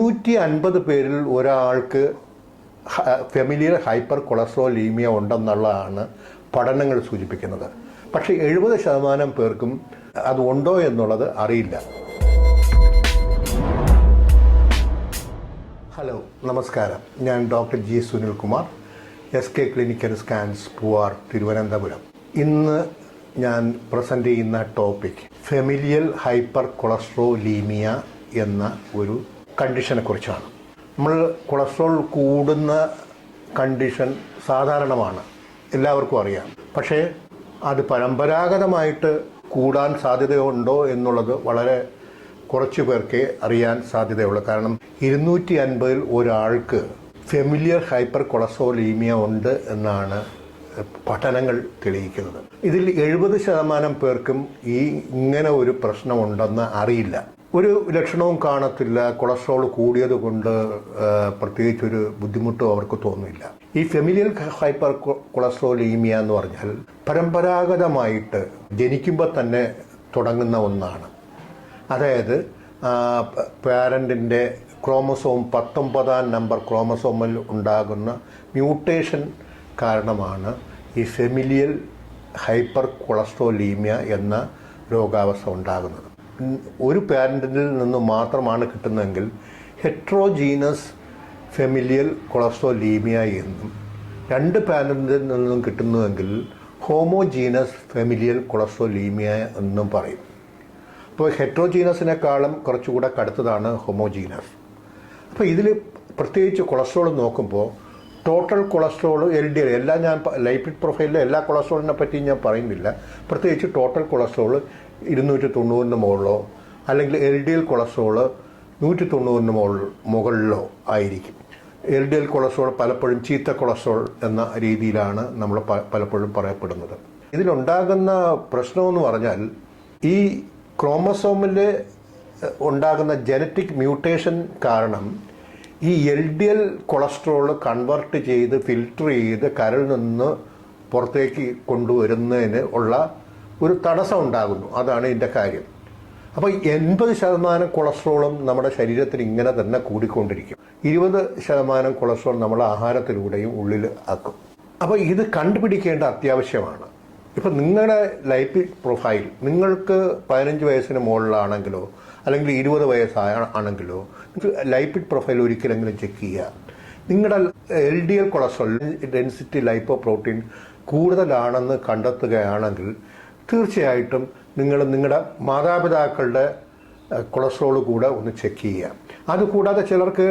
250 പേരിൽ ഒരാൾക്ക് familiar hyper cholesterolaemia ഉണ്ടെന്നുള്ളതാണ് പഠനങ്ങൾ സൂചിപ്പിക്കുന്നത്. പക്ഷേ 70% പേർക്കും അത് ഉണ്ടോ എന്നുള്ളത് അറിയില്ല. ഹലോ, നമസ്കാരം. ഞാൻ doctor G Sunilkumar, SK clinical scans Poovar, Thiruvananthapuram. ഇന്ന് ഞാൻ പ്രസൻറ്റ് ചെയ്യുന്ന ടോപ്പിക് ഫെമിലിയൽ ഹൈപ്പർ കൊളസ്ട്രോളീമിയ എന്ന ഒരു കണ്ടീഷനെ കുറിച്ചാണ്. നമ്മൾ കൊളസ്ട്രോൾ കൂടുന്ന കണ്ടീഷൻ സാധാരണമാണ്, എല്ലാവർക്കും അറിയാം. പക്ഷേ അത് പരമ്പരാഗതമായിട്ട് കൂടാൻ സാധ്യതയുണ്ടോ എന്നുള്ളത് വളരെ കുറച്ച് പേർക്കേ അറിയാൻ സാധ്യതയുള്ളൂ. കാരണം 250 ഒരാൾക്ക് ഫെമിലിയർ ഹൈപ്പർ കൊളസ്ട്രോളീമിയ ഉണ്ട് എന്നാണ് പഠനങ്ങൾ തെളിയിക്കുന്നത്. ഇതിൽ 70% പേർക്കും ഇങ്ങനെ ഒരു പ്രശ്നമുണ്ടെന്ന് അറിയില്ല. ഒരു ലക്ഷണവും കാണത്തില്ല. കൊളസ്ട്രോൾ കൂടിയത് കൊണ്ട് പ്രത്യേകിച്ചൊരു ബുദ്ധിമുട്ടും അവർക്ക് തോന്നില്ല. ഈ ഫെമിലിയൽ ഹൈപ്പർ കൊളസ്ട്രോളീമിയ എന്ന് പറഞ്ഞാൽ പരമ്പരാഗതമായിട്ട് ജനിക്കുമ്പോൾ തന്നെ തുടങ്ങുന്ന ഒന്നാണ്. അതായത് പാരൻറ്റിൻ്റെ ക്രോമസോം 19 നമ്പർ ക്രോമസോമിൽ ഉണ്ടാകുന്ന മ്യൂട്ടേഷൻ കാരണമാണ് ഈ ഫെമിലിയൽ ഹൈപ്പർ കൊളസ്ട്രോളീമിയ എന്ന രോഗാവസ്ഥ ഉണ്ടാകുന്നത്. ഒരു പാരൻറ്റിൽ നിന്ന് മാത്രമാണ് കിട്ടുന്നതെങ്കിൽ ഹെട്രോജീനസ് ഫെമിലിയൽ കൊളസ്ട്രോളീമിയ എന്നും, 2 പാരൻറ്റിൽ നിന്നും കിട്ടുന്നുവെങ്കിൽ ഹോമോജീനസ് ഫെമിലിയൽ കൊളസ്ട്രോളീമിയ എന്നും പറയും. അപ്പോൾ ഹെട്രോജീനസിനേക്കാളും കുറച്ചുകൂടെ കടുത്തതാണ് ഹോമോജീനസ്. അപ്പോൾ ഇതിൽ പ്രത്യേകിച്ച് കൊളസ്ട്രോൾ നോക്കുമ്പോൾ ടോട്ടൽ കൊളസ്ട്രോൾ, LDL എല്ലാം, ഞാൻ ലൈപ്പിഡ് പ്രൊഫൈലിലെ എല്ലാ കൊളസ്ട്രോളിനെ പറ്റി ഞാൻ പറയുന്നില്ല. പ്രത്യേകിച്ച് ടോട്ടൽ കൊളസ്ട്രോൾ 290 മുകളിലോ അല്ലെങ്കിൽ LDL കൊളസ്ട്രോൾ 190 മുകളിലോ ആയിരിക്കും. LDL കൊളസ്ട്രോൾ പലപ്പോഴും ചീത്ത കൊളസ്ട്രോൾ എന്ന രീതിയിലാണ് നമ്മൾ പലപ്പോഴും പറയപ്പെടുന്നത്. ഇതിലുണ്ടാകുന്ന പ്രശ്നമെന്ന് പറഞ്ഞാൽ ഈ ക്രോമസോമിൽ ഉണ്ടാകുന്ന ജനറ്റിക് മ്യൂട്ടേഷൻ കാരണം ഈ LDL കൊളസ്ട്രോൾ കൺവെർട്ട് ചെയ്ത് ഫിൽട്ടർ ചെയ്ത് കരളിൽ നിന്ന് പുറത്തേക്ക് കൊണ്ടുവരുന്നതിന് ഉള്ള ഒരു തടസ്സം ഉണ്ടാകുന്നു. അതാണ് ഇതിൻ്റെ കാര്യം. അപ്പോൾ 80% കൊളസ്ട്രോളും നമ്മുടെ ശരീരത്തിൽ ഇങ്ങനെ തന്നെ കൂടിക്കൊണ്ടിരിക്കും. 20% കൊളസ്ട്രോൾ നമ്മൾ ആഹാരത്തിലൂടെയും ഉള്ളിൽ ആക്കും. അപ്പോൾ ഇത് കണ്ടുപിടിക്കേണ്ട അത്യാവശ്യമാണ്. ഇപ്പം നിങ്ങളുടെ ലൈപ്പിഡ് പ്രൊഫൈൽ നിങ്ങൾക്ക് 15 വയസ്സിന് മുകളിലാണെങ്കിലോ അല്ലെങ്കിൽ 20 വയസ്സാണെങ്കിലോ ലൈപ്പിഡ് പ്രൊഫൈൽ ഒരിക്കലെങ്കിലും ചെക്ക് ചെയ്യുക. നിങ്ങളുടെ LDL cholesterol density lipo protein കൂടുതലാണെന്ന് കണ്ടെത്തുകയാണെങ്കിൽ തീർച്ചയായിട്ടും നിങ്ങൾ നിങ്ങളുടെ മാതാപിതാക്കളുടെ കൊളസ്ട്രോൾ കൂടെ ഒന്ന് ചെക്ക് ചെയ്യുക. അതുകൂടാതെ ചിലർക്ക്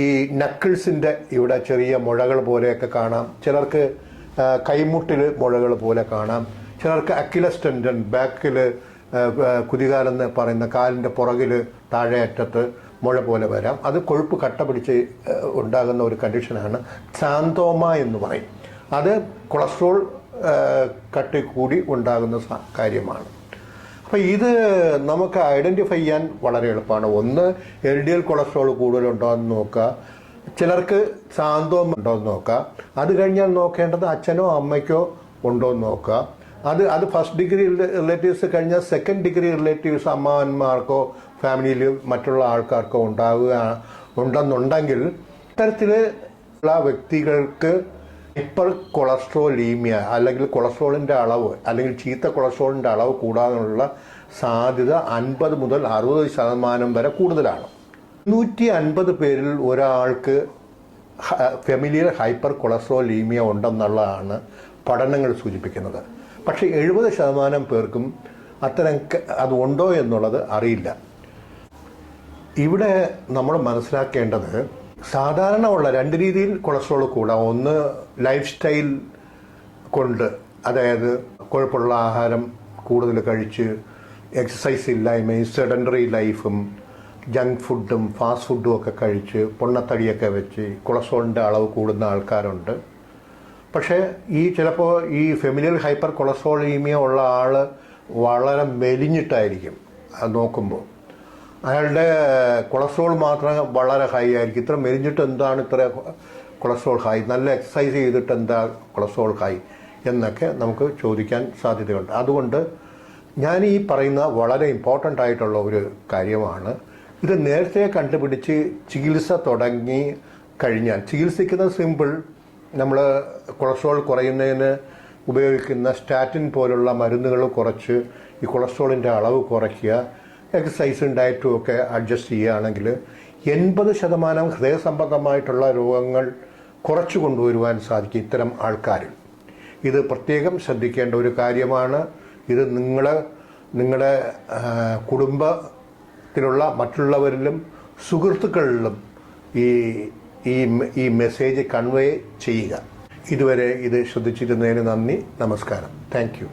ഈ നക്കിൾസിൻ്റെ ഇവിടെ ചെറിയ മുഴകൾ പോലെയൊക്കെ കാണാം, ചിലർക്ക് കൈമുട്ടിൽ മുഴകൾ പോലെ കാണാം, ചിലർക്ക് അക്കിലസ് ടെൻഡൻ ബാക്കിൽ കുതികാലെന്ന് പറയുന്ന കാലിൻ്റെ പുറകിൽ താഴെ അറ്റത്ത് മുഴ പോലെ വരാം. അത് കൊഴുപ്പ് കട്ട പിടിച്ച് ഉണ്ടാകുന്ന ഒരു കണ്ടീഷനാണ് സാന്തോമ എന്ന് പറയും. അത് കൊളസ്ട്രോൾ കട്ടി കൂടി ഉണ്ടാകുന്ന കാര്യമാണ്. അപ്പോൾ ഇത് നമുക്ക് ഐഡൻറ്റിഫൈ ചെയ്യാൻ വളരെ എളുപ്പമാണ്. ഒന്ന്, LDL കൊളസ്ട്രോൾ കൂടുതലുണ്ടോ എന്ന് നോക്കുക, ചിലർക്ക് സാന്തോമ ഉണ്ടോ എന്ന് നോക്കുക. അത് കഴിഞ്ഞാൽ നോക്കേണ്ടത് അച്ഛനോ അമ്മയ്ക്കോ ഉണ്ടോ എന്ന് നോക്കുക. അത് ഫസ്റ്റ് ഡിഗ്രി റിലേറ്റീവ്സ് കഴിഞ്ഞാൽ സെക്കൻഡ് ഡിഗ്രി റിലേറ്റീവ്സ് അമ്മാവന്മാർക്കോ ഫാമിലിയിൽ മറ്റുള്ള ആൾക്കാർക്കോ ഉണ്ടെന്നുണ്ടെങ്കിൽ ഇത്തരത്തിലുള്ള വ്യക്തികൾക്ക് ഹൈപ്പർ കൊളസ്ട്രോളീമിയ അല്ലെങ്കിൽ കൊളസ്ട്രോളിൻ്റെ അളവ് അല്ലെങ്കിൽ ചീത്ത കൊളസ്ട്രോളിൻ്റെ അളവ് കൂടാനുള്ള സാധ്യത 50 മുതൽ 60% വരെ കൂടുതലാണ്. 250 പേരിൽ ഒരാൾക്ക് ഫെമിലിയർ ഹൈപ്പർ കൊളസ്ട്രോളീമിയ ഉണ്ടെന്നുള്ളതാണ് പഠനങ്ങൾ സൂചിപ്പിക്കുന്നത്. പക്ഷേ 70% പേർക്കും അത് ഉണ്ടോ എന്നുള്ളത് അറിയില്ല. ഇവിടെ നമ്മൾ മനസ്സിലാക്കേണ്ടത് സാധാരണ ഉള്ള 2 രീതിയിൽ കൊളസ്ട്രോൾ കൂടാം. ഒന്ന്, ലൈഫ് സ്റ്റൈൽ കൊണ്ട്, അതായത് കുഴപ്പമുള്ള ആഹാരം കൂടുതൽ കഴിച്ച് എക്സസൈസ് ഇല്ലായ്മയും സെഡൻഡറി ലൈഫും ജങ്ക് ഫുഡും ഫാസ്റ്റ് ഫുഡും ഒക്കെ കഴിച്ച് പൊണ്ണത്തടിയൊക്കെ വെച്ച് കൊളസ്ട്രോളിൻ്റെ അളവ് കൂടുന്ന ആൾക്കാരുണ്ട്. പക്ഷേ ചിലപ്പോൾ ഈ ഫെമിലിയൽ ഹൈപ്പർ കൊളസ്ട്രോളീമിയ ഉള്ള ആൾ വളരെ മെലിഞ്ഞിട്ടായിരിക്കും. അത് നോക്കുമ്പോൾ അയാളുടെ കൊളസ്ട്രോൾ മാത്രം വളരെ ഹൈ ആയിരിക്കും. ഇത്ര മെലിഞ്ഞിട്ട് എന്താണ് ഇത്ര കൊളസ്ട്രോൾ ഹൈ, നല്ല എക്സസൈസ് ചെയ്തിട്ട് എന്താ കൊളസ്ട്രോൾ ഹൈ എന്നൊക്കെ നമുക്ക് ചോദിക്കാൻ സാധ്യതയുണ്ട്. അതുകൊണ്ട് ഞാൻ ഈ പറയുന്ന വളരെ ഇമ്പോർട്ടൻ്റ് ആയിട്ടുള്ള ഒരു കാര്യമാണ് ഇത് നേരത്തെ കണ്ടുപിടിച്ച് ചികിത്സ തുടങ്ങി കഴിഞ്ഞാൽ, ചികിത്സിക്കുന്നത് സിമ്പിൾ. നമ്മൾ കൊളസ്ട്രോൾ കുറയുന്നതിന് ഉപയോഗിക്കുന്ന സ്റ്റാറ്റിൻ പോലുള്ള മരുന്നുകൾ കുറച്ച് ഈ കൊളസ്ട്രോളിൻ്റെ അളവ് കുറയ്ക്കുക, എക്സസൈസും ഡയറ്റും ഒക്കെ അഡ്ജസ്റ്റ് ചെയ്യുകയാണെങ്കിൽ 80% ഹൃദയ സംബന്ധമായിട്ടുള്ള രോഗങ്ങൾ കുറച്ചു കൊണ്ടുവരുവാൻ സാധിക്കും ഇത്തരം ആൾക്കാരിൽ. ഇത് പ്രത്യേകം ശ്രദ്ധിക്കേണ്ട ഒരു കാര്യമാണ്. ഇത് നിങ്ങളുടെ കുടുംബത്തിലുള്ള മറ്റുള്ളവരിലും സുഹൃത്തുക്കളിലും ഈ മെസ്സേജ് കൺവേ ചെയ്യുക. ഇതുവരെ ഇത് ശ്രദ്ധിച്ചിരുന്നതിന് നന്ദി. നമസ്കാരം. Thank you.